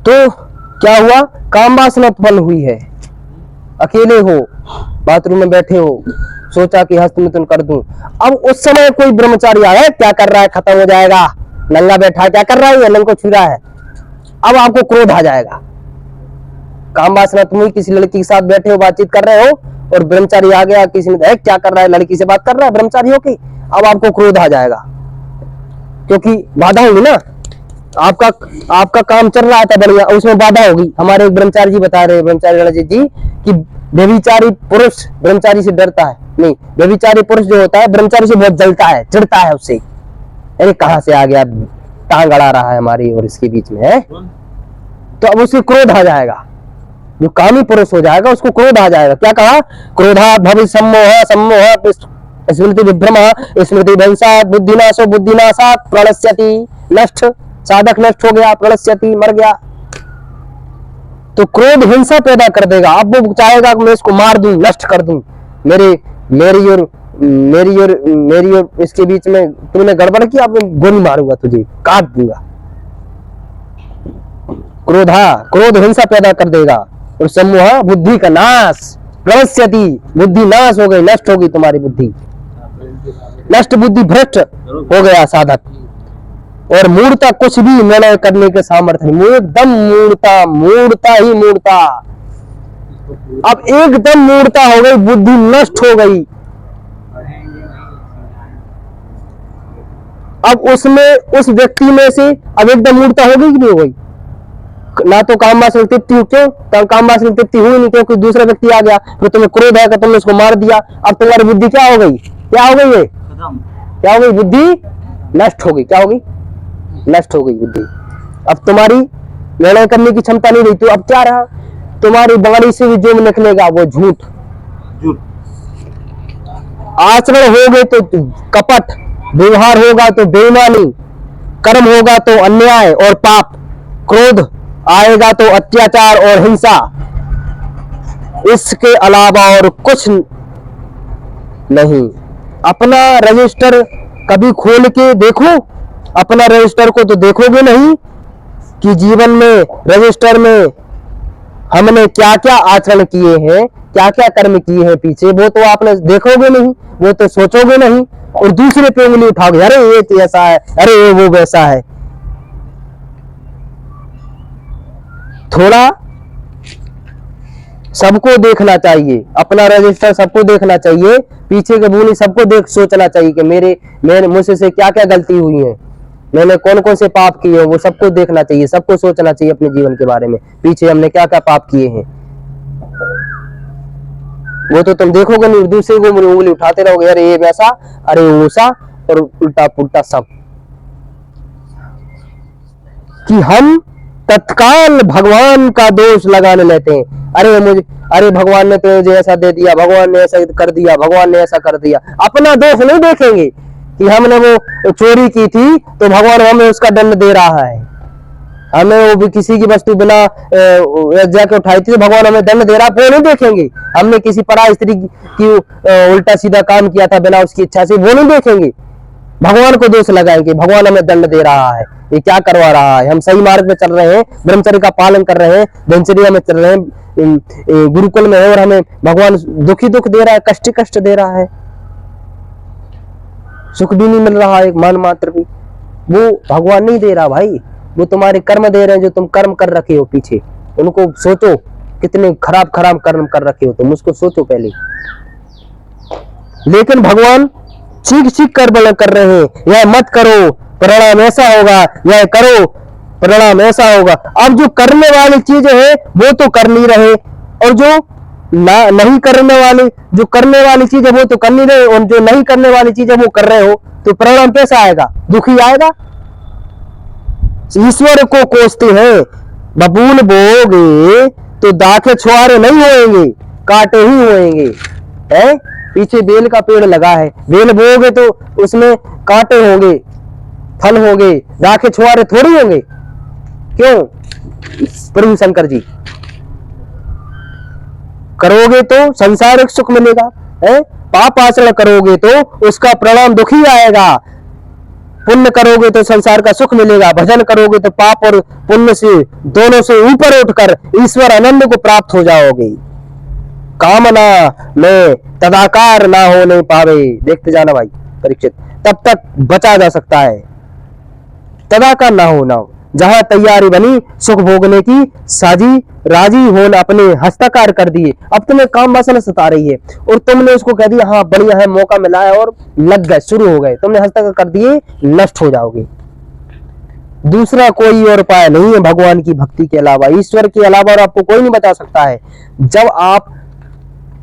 तो क्या हुआ, काम वासना उत्पन्न हुई है। अकेले हो, बाथरूम में बैठे हो, सोचा कि हस्तमिथुन कर दूं। अब उस समय कोई ब्रह्मचारी आया, क्या कर रहा है, खत्म हो जाएगा, नंगा बैठा क्या कर रहा है, नंग को छू रहा है। अब आपको क्रोध आ जाएगा। काम वासना, तुम ही किसी लड़की के साथ बैठे हो, बातचीत कर रहे हो, और ब्रह्मचारी आ गया, किसी ने क्या कर रहा है, लड़की से बात कर रहा है ब्रह्मचारी होके। अब आपको क्रोध आ जाएगा, क्योंकि बाधा होगी ना। आपका काम चल रहा था बढ़िया, उसमें बाधा होगी। हमारे एक ब्रह्मचारी जी बता रहे, ब्रह्मचारी रणजीत जी, कि व्यभिचारी पुरुष ब्रह्मचारी से डरता है नहीं, व्यभिचारी पुरुष जो होता है ब्रह्मचारी से बहुत जलता है, चिढ़ता है उससे। अरे कहां से आ गया, टांग अड़ा रहा है हमारी और इसके बीच में है। तो अब उसे क्रोध आ जाएगा, जो कामी पुरुष हो जाएगा उसको क्रोध आ जाएगा। क्या कहा, क्रोधा भवि सम्मोह, सम्मोह स्मृति विभ्रम, स्मृति भंसा, बुद्धिनाशो, बुद्धिनाशात् प्रणश्यति, नष्ट, साधक नष्ट हो गया, प्रणश्यति, मर गया। तो क्रोध हिंसा पैदा कर देगा। अब वो चाहेगा कि मैं इसको मार दूं, नष्ट कर दूं, मेरी और इसके बीच में तूने गड़बड़ किया, अब मैं गोली मारूंगा, तुझे काट दूंगा। क्रोध हिंसा पैदा कर देगा। और सम्मोह बुद्धि का नाश, प्रणश्यति, बुद्धि नाश हो गई, नष्ट होगी तुम्हारी बुद्धि, नष्ट बुद्धि, भ्रष्ट हो गया साधक। और मूर्ता, कुछ भी निर्णय करने के सामर्थ्य नहीं, एकदम मूर्ता ही मूर्ता। अब एकदम मूर्ता हो गई, बुद्धि नष्ट हो गई। अब उसमें, उस व्यक्ति में से अब एकदम मूर्ता हो गई कि नहीं हो गई। ना तो काम वासना तृप्ति हो, क्यों, तो काम वासना तृप्ति हुई नहीं, क्योंकि दूसरा व्यक्ति आ गया, फिर तुम्हें क्रोध आया, तुमने उसको मार दिया। अब तुम्हारी बुद्धि क्या हो गई, क्या हो गई, ये क्या हो गई, बुद्धि नष्ट हो गई। क्या हो गई, नष्ट हो गई बुद्धि। अब तुम्हारी निर्णय करने की क्षमता नहीं रही। तो अब क्या रहा, तुम्हारी वाणी से भी जो निकलेगा वो झूठ, आचरण हो गए तो कपट, व्यवहार होगा तो बेईमानी, कर्म होगा तो अन्याय और पाप, क्रोध आएगा तो अत्याचार और हिंसा। इसके अलावा और कुछ नहीं। अपना रजिस्टर कभी खोल के देखो, अपना रजिस्टर को तो देखोगे नहीं कि जीवन में रजिस्टर में हमने क्या क्या आचरण किए हैं, क्या क्या कर्म किए हैं पीछे, वो तो आपने देखोगे नहीं, वो तो सोचोगे नहीं, और दूसरे पे उंगली उठाओगे, अरे ये तो ऐसा है, अरे ये वो वैसा है। थोड़ा सबको देखना चाहिए, अपना रजिस्टर सबको देखना चाहिए, पीछे के भूली सबको देख सोचना चाहिए कि मेरे मुझसे से क्या क्या गलती हुई है, मैंने कौन कौन से पाप किए हैं, वो सबको देखना चाहिए, सबको सोचना चाहिए अपने जीवन के बारे में, पीछे हमने क्या क्या पाप किए हैं। वो तो तुम देखोगे नहीं, दूसरे को उंगली उठाते रहोगे, अरे ये वैसा, अरे वो सा, और उल्टा पुल्टा सब। कि हम तत्काल भगवान का दोष लगाने लेते हैं, अरे भगवान ने तो मुझे ऐसा दे दिया, भगवान ने ऐसा कर दिया, भगवान ने ऐसा कर दिया। अपना दोष नहीं देखेंगे कि हमने वो चोरी की थी तो भगवान हमें उसका दंड दे रहा है, हमें वो भी किसी की वस्तु बिना जाके उठाई थी तो भगवान हमें दंड दे रहा है, वो नहीं देखेंगे। हमने किसी परा स्त्री की उल्टा सीधा काम किया था बिना उसकी इच्छा से, वो नहीं देखेंगे, भगवान को दोष लगाएंगे, भगवान हमें दंड दे रहा है, ये क्या करवा रहा है, हम सही मार्ग में चल रहे हैं, ब्रह्मचर्य का पालन कर रहे हैं, दिनचर्या में चल रहे हैं, गुरुकुल में है, और हमें भगवान दुख दे रहा है, कष्ट दे रहा है, सुख भी नहीं मिल रहा है, मान मात्र भी, वो भगवान नहीं दे रहा भाई, वो तुम्हारे कर्म दे रहे हैं, जो तुम कर्म कर रखे हो पीछे, उनको सोचो, कितने खराब कर्म कर रखे हो तुम, उसको सोचो पहले। लेकिन भगवान चीख कर बल कर रहे हैं, यह मत करो परिणाम ऐसा होगा, यह करो परिणाम ऐसा होगा। अब जो करने वाली चीज है वो तो कर नहीं रहे, और जो नहीं करने वाली, जो करने वाली चीज है वो तो कर नहीं रहे, और जो नहीं करने वाली चीज है वो कर रहे हो, तो परिणाम कैसा आएगा, दुखी आएगा। ईश्वर को कोसते हैं, बबूल बोगे तो दाखे छुआरे नहीं होएंगे, कांटे ही होएंगे। है पीछे बेल का पेड़ लगा है, बेल बोगे तो उसमें कांटे होंगे, फल होंगे, दाखे छुआरे थोड़ी होंगे। क्यों, प्रभु शंकर जी, करोगे तो संसारिक सुख मिलेगा, है पाप आचरण करोगे तो उसका परिणाम दुखी आएगा। पुण्य करोगे तो संसार का सुख मिलेगा, भजन करोगे तो पाप और पुण्य से दोनों से ऊपर उठकर ईश्वर आनंद को प्राप्त हो जाओगे। कामना में तदाकार ना होने पावे, देखते जाना भाई परीक्षित, तब तक बचा जा सकता है। तदाकार ना हो, जहां तैयारी बनी सुख भोगने की साजी राजी होन अपने हस्ताकार कर दिए। अब तुम्हें काम वासना सता रही है और तुमने उसको कह दिया हाँ बढ़िया है, मौका मिला है, और लग गए, शुरू हो गए, तुमने हस्ताकार कर दिए, नष्ट हो जाओगे। दूसरा कोई और उपाय नहीं है भगवान की भक्ति के अलावा, ईश्वर के अलावा और आपको कोई नहीं बचा सकता है। जब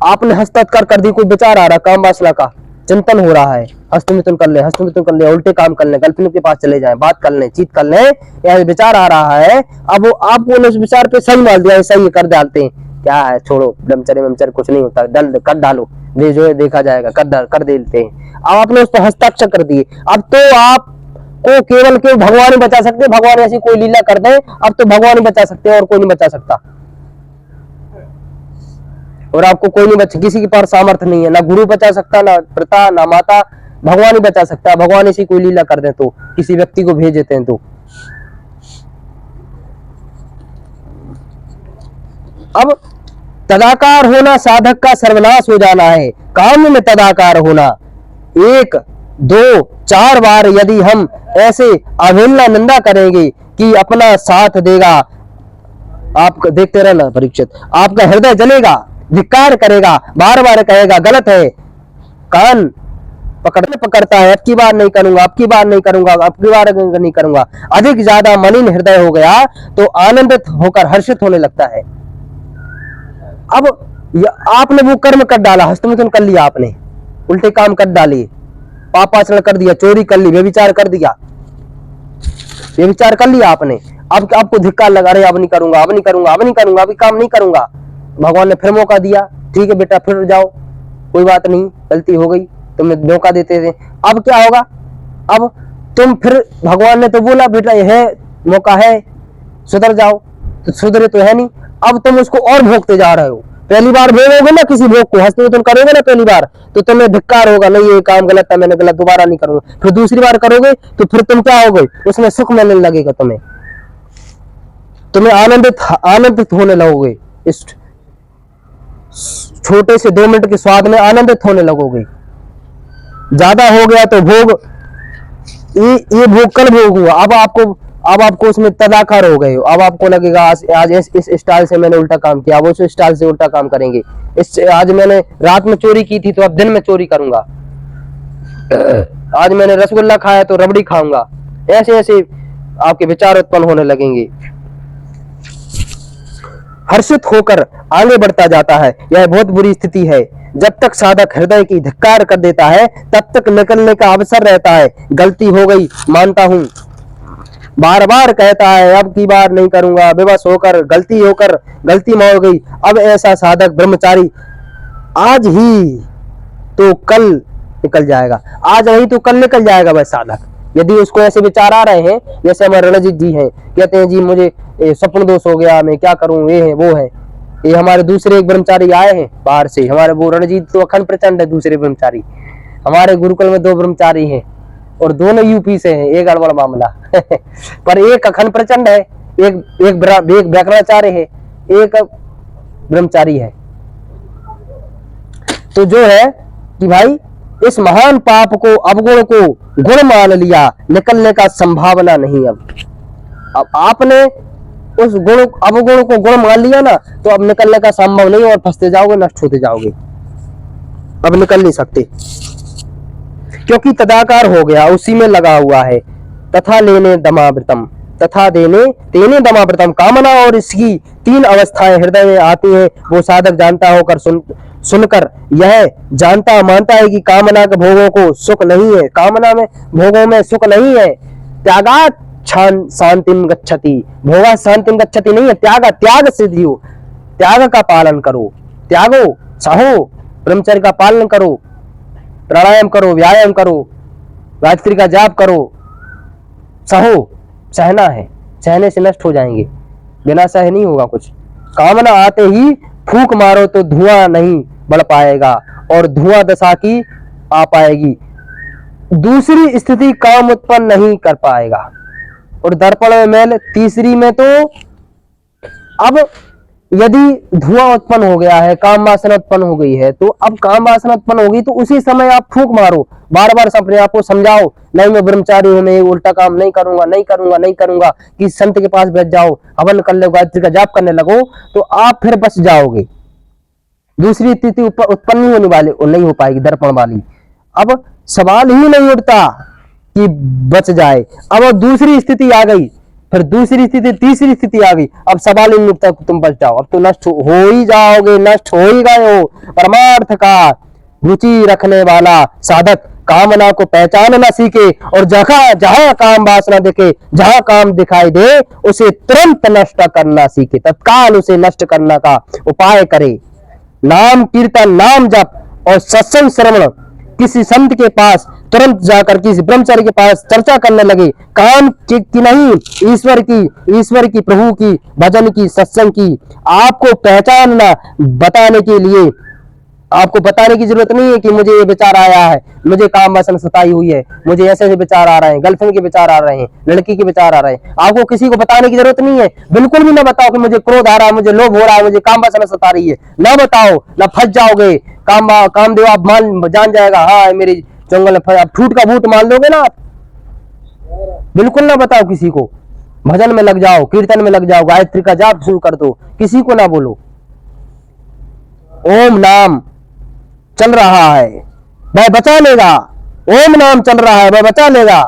आपने हस्ताक्षर कर दी, कोई विचार आ रहा, काम वासना का चिंतन हो रहा है, हस्तमिथुन कर ले, हस्तमिथुन कर ले, उल्टे काम कर ले, गर्लफ्रेंड के पास चले जाएं, बात कर ले, चीत कर ले, या विचार आ रहा है, अब वो आपको उस विचार पे सही मार दिया, सही कर डालते हैं, क्या है छोड़ो, ब्रह्मचर्य कुछ नहीं होता, दल कर डालो, वे जो है देखा जाएगा, कर देते हैं। अब आपने उस पर हस्ताक्षर कर दिए, अब तो आप को केवल भगवान ही बचा सकते, भगवान ऐसी कोई लीला कर दे, अब तो भगवान ही बचा सकते हैं और कोई नहीं बचा सकता। और आपको कोई नहीं बचा, किसी के पास सामर्थ्य नहीं है, ना गुरु बचा सकता, ना पिता, ना माता, भगवान ही बचा सकता है। भगवान ऐसी कोई लीला कर दे तो, किसी व्यक्ति को भेज देते हैं तो। अब तदाकार होना साधक का सर्वनाश हो जाना है। काम में तदाकार होना, 1, 2, 4 बार यदि हम ऐसे अवहेलना निंदा करेंगे कि अपना साथ देगा, आप देखते रहना परीक्षित, आपका हृदय जलेगा, धिक्कार करेगा, बार बार कहेगा गलत है, कान पकड़ता है, अब की बार नहीं करूंगा, अब की बार नहीं करूंगा, अब की बार नहीं करूंगा, अधिक ज्यादा मलिन हृदय हो गया तो आनंदित होकर हर्षित होने लगता है। अब आपने वो कर्म कर डाला, हस्तमिथुन कर लिया, आपने उल्टे काम कर डाली, पापाचरण कर दिया, चोरी कर ली, व्यभिचार कर दिया, व्यभिचार कर लिया आपने, अब आपको धिक्कार लगा, अरे अब नहीं करूंगा, अब नहीं करूंगा, अब नहीं करूंगा, अभी काम नहीं करूंगा। भगवान ने फिर मौका दिया, ठीक है बेटा फिर जाओ, कोई बात नहीं, गलती हो गई, तुमने मौका देते थे, अब क्या होगा, अब तुम फिर, भगवान ने तो बोला बेटा यह है मौका है, सुधर जाओ, तो सुधरे तो है नहीं, अब तुम उसको और भोगते जा रहे हो। पहली बार भोगोगे ना किसी भोग को, हस्तमिथुन करोगे ना पहली बार, तो तुम्हें धिक्कार होगा, नहीं ये काम गलत था, मैंने गलत, दोबारा नहीं करूंगा। फिर दूसरी बार करोगे तो फिर तुम क्या होगे, उसमें सुख मिलने लगेगा, तुम्हें आनंदित होने लगोगे, इस छोटे से 2 मिनट के स्वाद में आनंदित होने लगोगे। ज्यादा हो गया तो भोग, ये भोग कल भोगूंगा, अब आपको उसमें तदाकार हो गए हो, अब आपको लगेगा आज इस स्टाइल से मैंने उल्टा काम किया, अब उस स्टाइल से उल्टा काम करेंगे, आज मैंने रात में चोरी की थी तो अब दिन में चोरी करूंगा, आज मैंने रसगुल्ला खाया तो रबड़ी खाऊंगा, ऐसे ऐसे आपके विचार उत्पन्न होने लगेंगे। हर्षित होकर आगे बढ़ता जाता है, यह बहुत बुरी स्थिति है। जब तक साधक हृदय की धिक्कार कर देता है तब तक निकलने का अवसर रहता है। गलती हो गई मानता हूं, बार बार कहता है अब की बार नहीं करूंगा, विवश होकर गलती हो गई। अब ऐसा साधक ब्रह्मचारी आज ही तो कल निकल जाएगा, आज नहीं तो कल निकल जाएगा वह साधक। यदि उसको ऐसे विचार आ रहे हैं, जैसे हमारे रणजीत जी हैं, कहते हैं जी मुझे स्वप्न दोष हो गया, मैं क्या करूं, ये है वो है। ये हमारे दूसरे एक ब्रह्मचारी आए हैं बाहर से, हमारे वो रणजीत तो अखंड प्रचंड है, दूसरे ब्रह्मचारी हमारे गुरुकुल में 2 ब्रह्मचारी हैं और दोनों यूपी से हैं, एक गड़बड़ मामला पर एक अखंड प्रचंड है, एक व्याकरणाचार्य है, एक ब्रह्मचारी है। तो जो है कि भाई इस महान पाप को, अवगुण को गुण मान लिया, निकलने का संभावना नहीं। अब आपने उस अवगुण को गुण मान लिया ना, तो अब निकलने का संभव नहीं, और फंसते जाओगे, नष्ट होते जाओगे, अब निकल नहीं सकते, क्योंकि तदाकार हो गया, उसी में लगा हुआ है। तथा लेने दमावृतम, तथा देने तेने दमावृतम, कामना और इसकी 3 अवस्थाएं हृदय में आती हैं। वो साधक जानता होकर सुनकर यह जानता मानता है कि कामना के भोगों को सुख नहीं है, कामना में भोगों में सुख नहीं है। त्यागात शांतिम गच्छति, भोगा शांतिम गच्छति नहीं है, त्याग सिद्धि हो, त्याग का पालन करो, त्यागो, सहो, ब्रह्मचर्य का पालन करो, प्राणायाम करो, व्यायाम करो, गायत्री का जाप करो, सहो, सहना है, सहने से नष्ट हो जाएंगे, बिना सह नहीं होगा कुछ। कामना आते ही फूंक मारो तो धुआं नहीं बढ़ पाएगा और धुआं दशा की आ पाएगी। दूसरी स्थिति काम उत्पन्न नहीं कर पाएगा। और दर्पण में मैल, तीसरी में तो अब यदि धुआं उत्पन्न हो गया है, काम वासना उत्पन्न हो गई है, तो अब काम वासना उत्पन्न होगी तो उसी समय आप फूंक मारो, बार बार अपने आप को समझाओ, नहीं मैं ब्रह्मचारी हूं, मैं उल्टा काम नहीं करूंगा, नहीं करूंगा, नहीं करूंगा। कि संत के पास बैठ जाओ, हवन कर लो, गायत्री का जाप करने लगो, तो आप फिर बच जाओगे। दूसरी स्थिति उत्पन्न नहीं होने वाली, नहीं हो पाएगी दर्पण वाली। अब सवाल ही नहीं उठता कि बच जाए। अब दूसरी स्थिति आ गई, फिर दूसरी स्थिति, तीसरी स्थिति आ गई, अब सवाल ही नहीं उठता तुम बच जाओ, अब तो नष्ट हो ही जाओगे, नष्ट हो ही गए हो। परमार्थ का रुचि रखने वाला साधक कामना को पहचान न सीखे और जहां जहां काम वासना दिखे, जहां काम दिखाई दे, उसे तुरंत नष्ट करना सीखे, तत्काल उसे नष्ट करने का उपाय करे। नाम कीर्तन, नाम जप और सत्संग श्रवण, किसी संत के पास तुरंत जाकर किसी ब्रह्मचारी के पास चर्चा करने लगे, काम की नहीं, ईश्वर की, प्रभु की, भजन की, सत्संग की। आपको पहचानना, बताने के लिए आपको बताने की जरूरत नहीं है कि मुझे ये विचार आया है, मुझे काम वासना सताई हुई है, मुझे ऐसे ऐसे विचार आ रहे हैं, गर्लफ्रेंड के विचार आ रहे हैं, लड़की के विचार आ रहे हैं। आपको किसी को बताने की जरूरत नहीं है, बिल्कुल भी ना बताओ कि मुझे क्रोध आ रहा है, मुझे लोभ हो रहा है, मुझे काम वासना सता रही है, ना बताओ, ना फंस जाओगे। कामदेव आप जान जाएगा, हाँ मेरी जंगल में आप ठूट का बूट मान लोगे ना आप। बिल्कुल ना बताओ किसी को, भजन में लग जाओ, कीर्तन में लग जाओ, गायत्री का जाप शुरू कर दो, किसी को ना बोलो। ओम नाम चल रहा है, वह बचा लेगा, ओम नाम चल रहा है, वह बचा लेगा।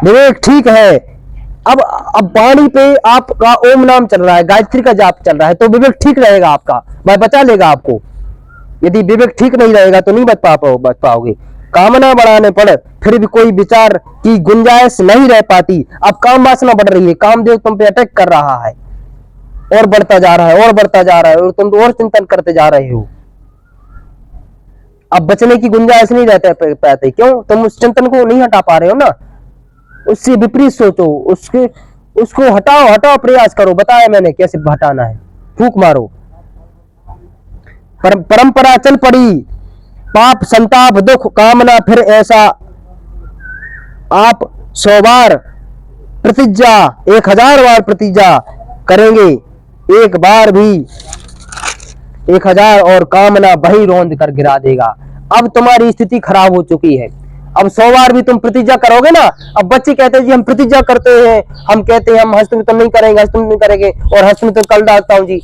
विवेक ठीक है। अब वाणी पे आपका ओम नाम चल रहा है, गायत्री का जाप चल रहा है, तो विवेक ठीक रहेगा आपका, वह बचा लेगा आपको। यदि विवेक ठीक नहीं रहेगा तो नहीं बच पाओगे। कामना बढ़ाने पर फिर भी कोई विचार की गुंजाइश नहीं रह पाती। अब काम वासना बढ़ रही है, कामदेव तुम पे अटैक कर रहा है, और बढ़ता जा रहा है, और बढ़ता जा रहा है, और तुम और चिंतन करते जा रहे हो। अब बचने की गुंजाइश नहीं रहते पाते, क्यों? तुम उस चिंतन को नहीं हटा पा रहे हो ना, उससे विपरीत सोचो, उसको हटाओ प्रयास करो। बताया मैंने कैसे हटाना है, फूंक मारो। परंपरा चल पड़ी, पाप, संताप, दुख, कामना, फिर ऐसा आप 100 बार प्रतिज्ञा, 1000 बार प्रतिज्ञा करेंगे, एक बार भी 1000 और कामना वही रौंद कर गिरा देगा। अब तुम्हारी स्थिति खराब हो चुकी है। अब 100 बार भी तुम प्रतिज्ञा करोगे ना। अब बच्चे कहते हैं जी हम प्रतिज्ञा करते हैं, हम कहते हैं हम हस्तमिथुन नहीं करेंगे, हस्तमिथुन नहीं करेंगे, और हस्तमिथुन कल डालता हूं जी।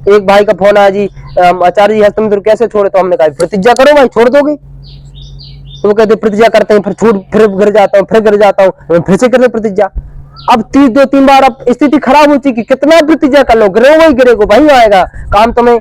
एक भाई का फोन आया जी, आचार्य जी हस्तमिथुन कैसे छोड़े? तो हमने कहा प्रतिज्ञा करो भाई, छोड़ दोगे। तो वो कहते प्रतिज्ञा करते हैं, फिर गिर जाता हूँ, फिर गिर जाता हूँ, फिर से करते प्रतिज्ञा। अब 2-3 बार अब स्थिति खराब हो चुकी, कितना प्रतिज्ञा कर लो, गिरे वही गिरेगो, वही आएगा काम तुम्हें।